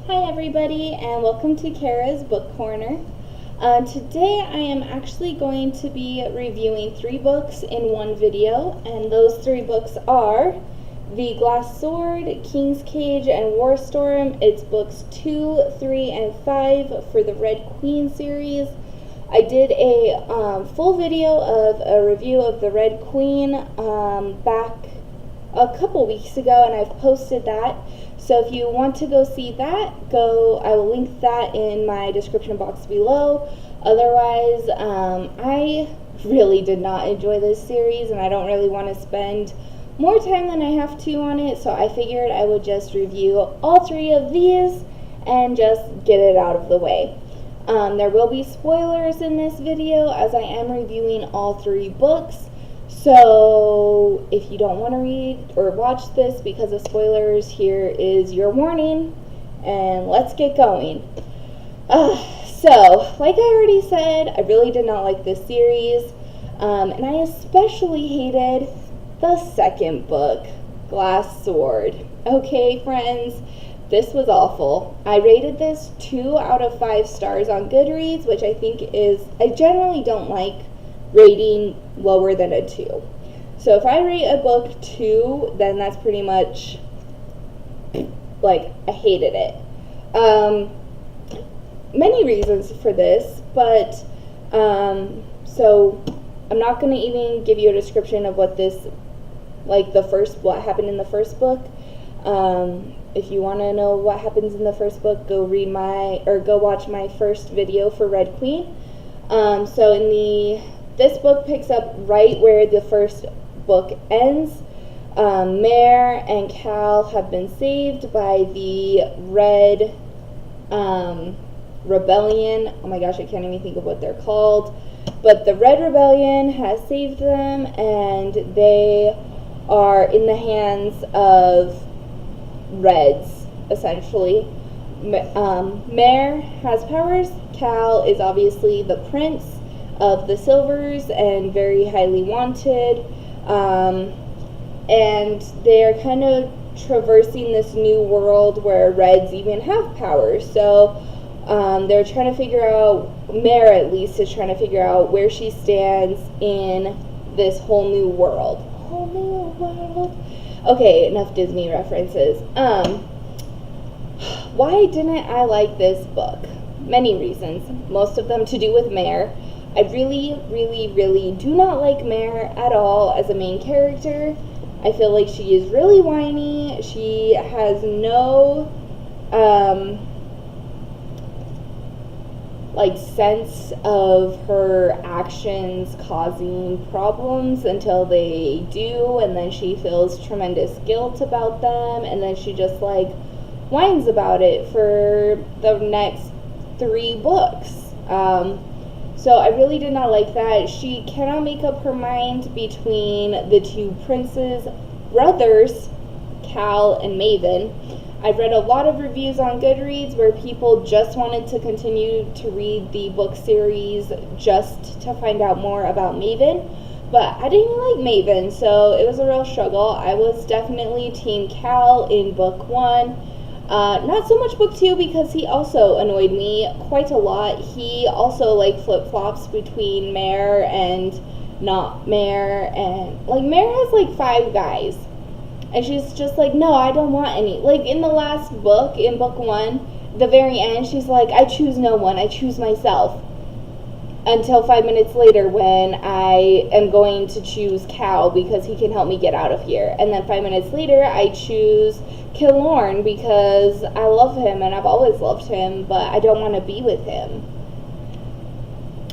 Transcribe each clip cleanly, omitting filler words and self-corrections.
Hi everybody, and welcome to Kara's Book Corner. Today I am actually going to be reviewing 3 books in one video, and those 3 books are The Glass Sword, King's Cage, and Warstorm. It's books 2, 3, and 5 for the Red Queen series. I did a full video of a review of the Red Queen back a couple weeks ago, and I've posted that. So if you want to go see that, I will link that in my description box below. Otherwise, I really did not enjoy this series, and I don't really want to spend more time than I have to on it, so I figured I would just review all 3 of these and just get it out of the way. There will be spoilers in this video as I am reviewing all 3 books. So if you don't want to read or watch this because of spoilers, here is your warning, and let's get going. So, like I already said, I really did not like this series, and I especially hated the second book, Glass Sword. Okay, friends, this was awful. I rated this 2 out of 5 stars on Goodreads, which I think I generally don't like rating lower than a 2. So if I rate a book 2, then that's pretty much like I hated it. Many reasons for this, but so I'm not going to even give you a description of what happened in the first book. If you want to know what happens in the first book, go watch my first video for Red Queen. This book picks up right where the first book ends. Mare and Cal have been saved by the Red Rebellion. Oh my gosh, I can't even think of what they're called. But the Red Rebellion has saved them, and they are in the hands of Reds, essentially. Mare has powers. Cal is obviously the prince of the Silvers and very highly wanted, and they're kind of traversing this new world where Reds even have powers. So they're trying to figure out, Mare at least is trying to figure out where she stands in this whole new world. Okay, enough Disney references. Why didn't I like this book? Many reasons, most of them to do with Mare. I really, really, really do not like Mare at all as a main character. I feel like she is really whiny. She has no sense of her actions causing problems until they do, and then she feels tremendous guilt about them, and then she just whines about it for the next 3 books. So I really did not like that. She cannot make up her mind between the 2 princes, brothers, Cal and Maven. I've read a lot of reviews on Goodreads where people just wanted to continue to read the book series just to find out more about Maven. But I didn't like Maven, so it was a real struggle. I was definitely Team Cal in book 1. Not so much book 2 because he also annoyed me quite a lot. He also flip-flops between Mare and not Mare, and Mare has 5 guys, and she's just no, I don't want any. In the last book, in book 1, the very end, she's I choose no one, I choose myself. Until 5 minutes later when I am going to choose Cal because he can help me get out of here. And then 5 minutes later, I choose Killorn because I love him and I've always loved him, but I don't want to be with him.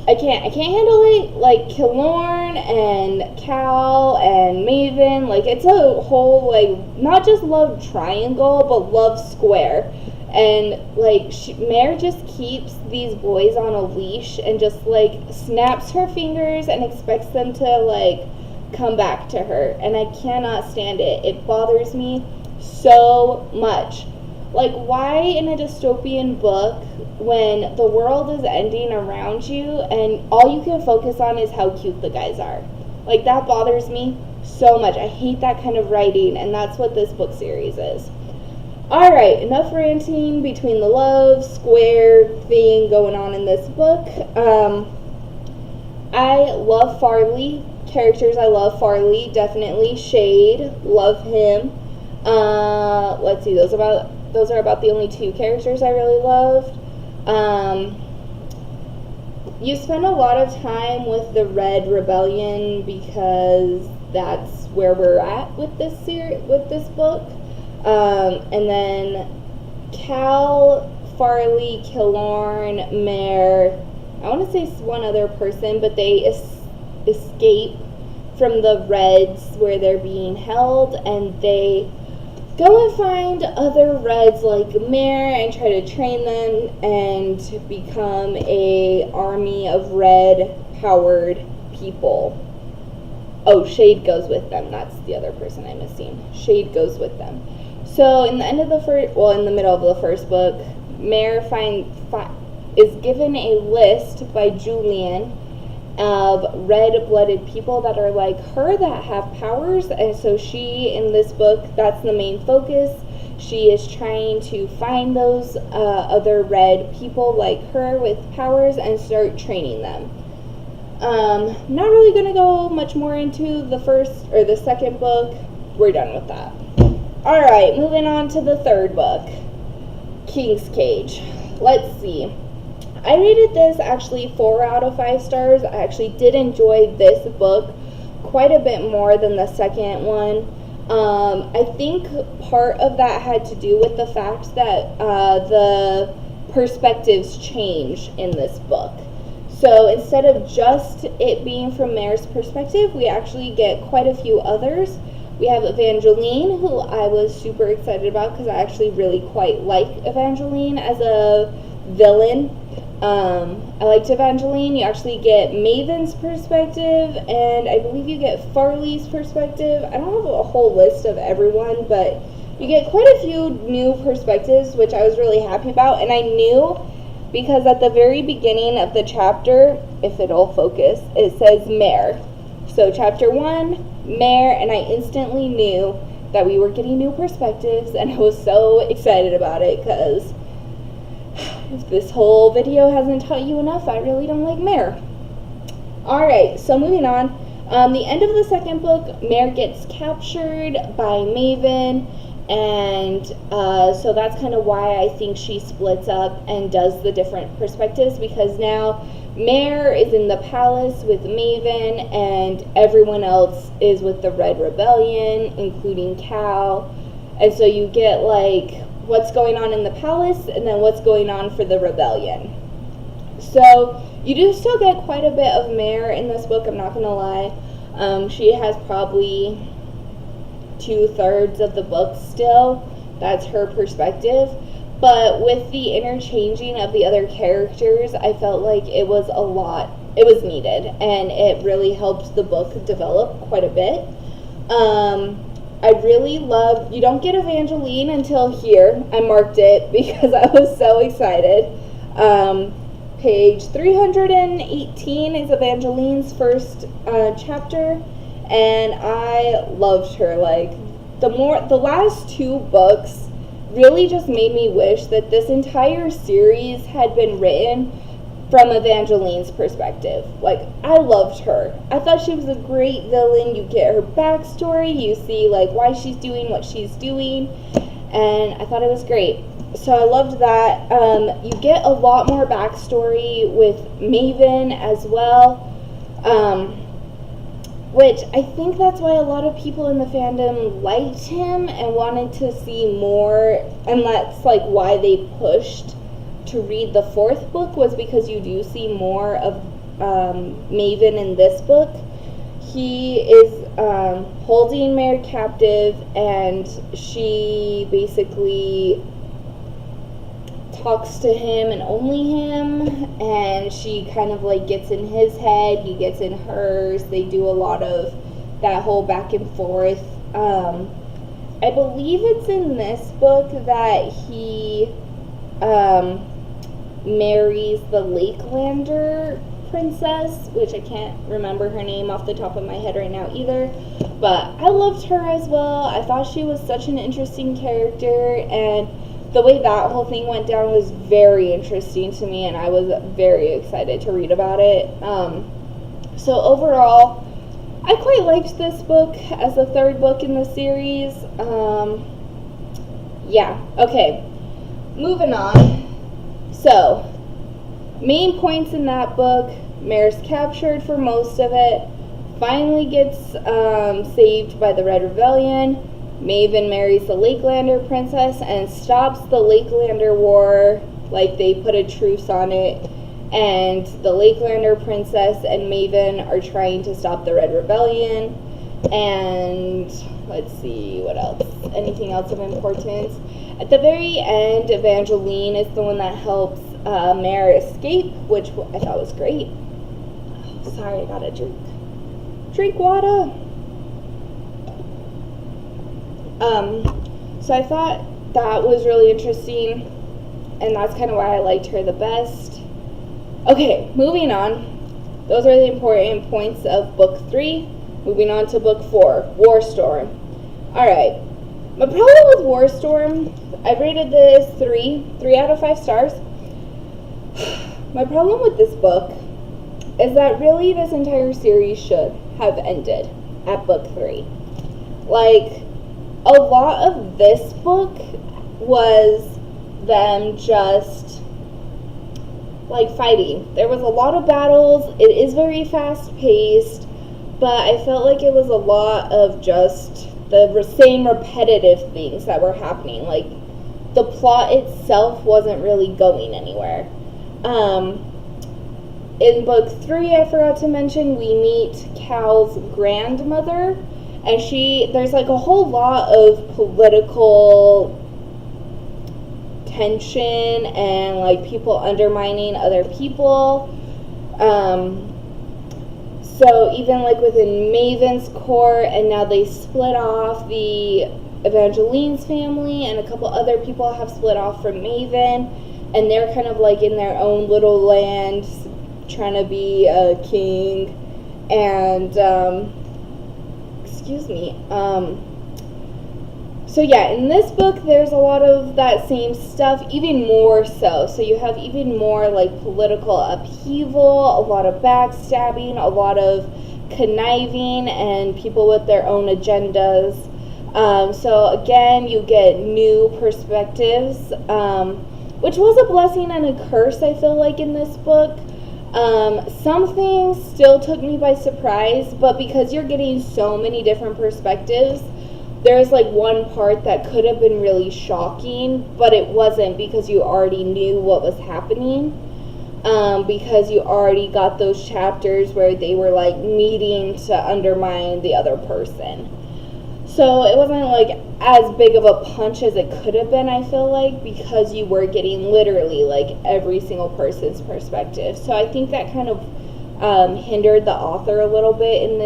I can't handle it. Killorn and Cal and Maven, it's a whole, not just love triangle, but love square. And Mare just keeps these boys on a leash and just snaps her fingers and expects them to come back to her, and I cannot stand it. It bothers me so much. Why in a dystopian book, when the world is ending around you and all you can focus on is how cute the guys are? That bothers me so much. I hate that kind of writing, and that's what this book series is. Alright, enough ranting between the love square thing going on in this book. I love Farley. Characters I love: Farley, definitely. Shade, love him. Let's see, those are about the only two characters I really loved. You spend a lot of time with the Red Rebellion because that's where we're at with this book. And then Cal, Farley, Killorn, Mare, I want to say one other person, but they escape from the Reds where they're being held, and they go and find other Reds like Mare and try to train them and become a army of Red-powered people. Oh, Shade goes with them. That's the other person I'm missing. Shade goes with them. So in the middle of the first book, Mare is given a list by Julian of red-blooded people that are like her that have powers, and so she, in this book, that's the main focus. She is trying to find those other red people like her with powers and start training them. Not really going to go much more into the second book. We're done with that. Alright, moving on to the third book, King's Cage. Let's see. I rated this actually 4 out of 5 stars. I actually did enjoy this book quite a bit more than the second one. I think part of that had to do with the fact that the perspectives change in this book. So instead of just it being from Mare's perspective, we actually get quite a few others. We have Evangeline, who I was super excited about because I actually really quite like Evangeline as a villain. I liked Evangeline. You actually get Maven's perspective, and I believe you get Farley's perspective. I don't have a whole list of everyone, but you get quite a few new perspectives, which I was really happy about. And I knew because at the very beginning of the chapter, if it'll focus, it says Mare. So chapter 1, Mare, and I instantly knew that we were getting new perspectives, and I was so excited about it because if this whole video hasn't taught you enough, I really don't like Mare. Alright, so moving on. The end of the second book, Mare gets captured by Maven, and so that's kind of why I think she splits up and does the different perspectives, because now Mare is in the palace with Maven, and everyone else is with the Red Rebellion, including Cal. And so you get like what's going on in the palace and then what's going on for the rebellion. So you do still get quite a bit of Mare in this book, I'm not going to lie. She has probably 2/3 of the book still. That's her perspective. But with the interchanging of the other characters, I felt like it was a lot. It was needed, and it really helped the book develop quite a bit. I really love, you don't get Evangeline until here. I marked it because I was so excited. Page 318 is Evangeline's first chapter, and I loved her. Like, the last 2 books really just made me wish that this entire series had been written from Evangeline's perspective. Like, I loved her. I thought she was a great villain. You get her backstory, you see like why she's doing what she's doing, and I thought it was great. So I loved that. You get a lot more backstory with Maven as well, which I think that's why a lot of people in the fandom liked him and wanted to see more, and that's like why they pushed to read the 4th book, was because you do see more of Maven in this book. He is holding Mare captive, and she basically talks to him and only him, and she kind of like gets in his head, he gets in hers. They do a lot of that whole back and forth. I believe it's in this book that he marries the Lakelander princess, which I can't remember her name off the top of my head right now either, but I loved her as well. I thought she was such an interesting character, and the way that whole thing went down was very interesting to me, and I was very excited to read about it. So overall, I quite liked this book as the third book in the series. Yeah, okay, moving on. So, main points in that book: Mare's captured for most of it, finally gets saved by the Red Rebellion. Maven marries the Lakelander princess and stops the Lakelander war, like they put a truce on it, and the Lakelander princess and Maven are trying to stop the Red Rebellion. And let's see, what else? Anything else of importance? At the very end, Evangeline is the one that helps Mare escape, which I thought was great. Oh, sorry, I gotta drink water. So I thought that was really interesting, and that's kind of why I liked her the best. Okay, moving on. Those are the important points of book 3. Moving on to book 4, Warstorm. Alright, my problem with Warstorm, I rated this 3 out of 5 stars. My problem with this book is that really this entire series should have ended at book 3. Like, a lot of this book was them just like fighting. There was a lot of battles. It is very fast paced, but I felt like it was a lot of just the same repetitive things that were happening. Like, the plot itself wasn't really going anywhere. In book 3, I forgot to mention, we meet Cal's grandmother, and there's like a whole lot of political tension and like people undermining other people. So even like within Maven's court, and now they split off, the Evangeline's family and a couple other people have split off from Maven, and they're kind of like in their own little land trying to be a king. And so yeah, in this book there's a lot of that same stuff, even more so. So you have even more like political upheaval, a lot of backstabbing, a lot of conniving, and people with their own agendas. So again, you get new perspectives, which was a blessing and a curse, I feel like, in this book. Some things still took me by surprise, but because you're getting so many different perspectives, there's like one part that could have been really shocking, but it wasn't, because you already knew what was happening, because you already got those chapters where they were like meeting to undermine the other person. So it wasn't like as big of a punch as it could have been, I feel like, because you were getting literally like every single person's perspective. So I think that kind of hindered the author a little bit in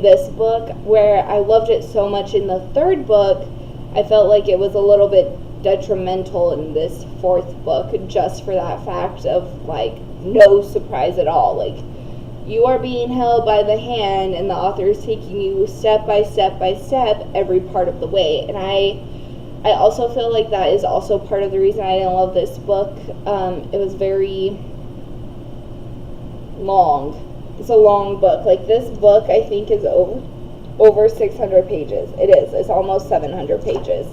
this book, where I loved it so much in the third book. I felt like it was a little bit detrimental in this fourth book, just for that fact of like no surprise at all. Like, you are being held by the hand, and the author is taking you step by step by step every part of the way. And I also feel like that is also part of the reason I didn't love this book. It was very long. It's a long book. Like, this book, I think, is over 600 pages. It is. It's almost 700 pages.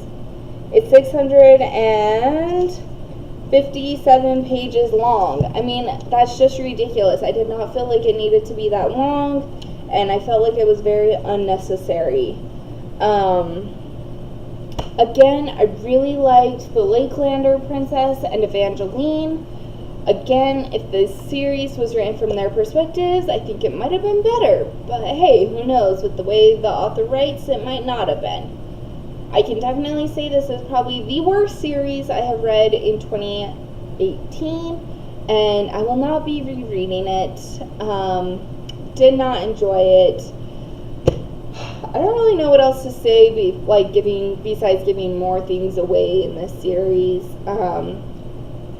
It's 657 pages long. I mean, that's just ridiculous. I did not feel like it needed to be that long, and I felt like it was very unnecessary. Again, I really liked the Lakelander princess and Evangeline. Again, if this series was written from their perspectives, I think it might have been better. But hey, who knows? With the way the author writes, it might not have been. I can definitely say this is probably the worst series I have read in 2018, and I will not be rereading it. Did not enjoy it. I don't really know what else to say, besides giving more things away in this series.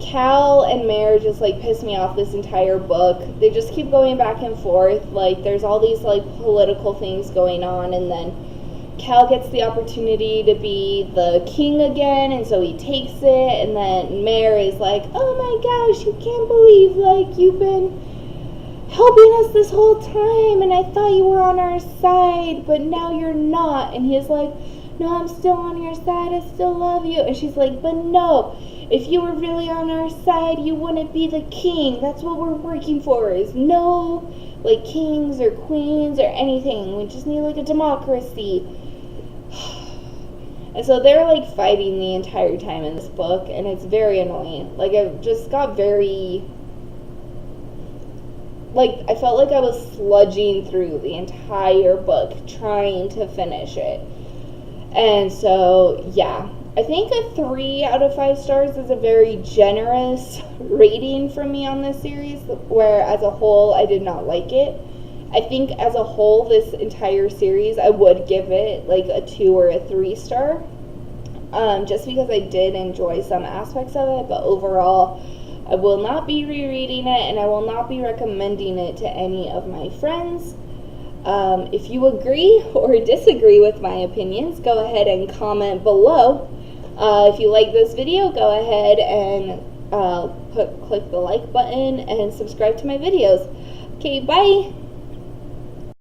Cal and Mare just like piss me off this entire book. They just keep going back and forth. Like there's all these like political things going on, and then Cal gets the opportunity to be the king again, and so he takes it, and then Mare is like, oh my gosh, you can't believe like you've been helping us this whole time, and I thought you were on our side, but now you're not. And he's like, no, I'm still on your side, I still love you. And she's like, but no, if you were really on our side, you wouldn't be the king. That's what we're working for, is no like kings or queens or anything. We just need like a democracy. And so they're like fighting the entire time in this book, and it's very annoying. Like I just got very, like I felt like I was sludging through the entire book trying to finish it. And so yeah, I think a 3 out of 5 stars is a very generous rating from me on this series, where as a whole I did not like it. I think as a whole this entire series I would give it like a 2 or a 3 star, just because I did enjoy some aspects of it, but overall I will not be rereading it, and I will not be recommending it to any of my friends. If you agree or disagree with my opinions, go ahead and comment below. If you like this video, go ahead and click the like button and subscribe to my videos. Okay, bye!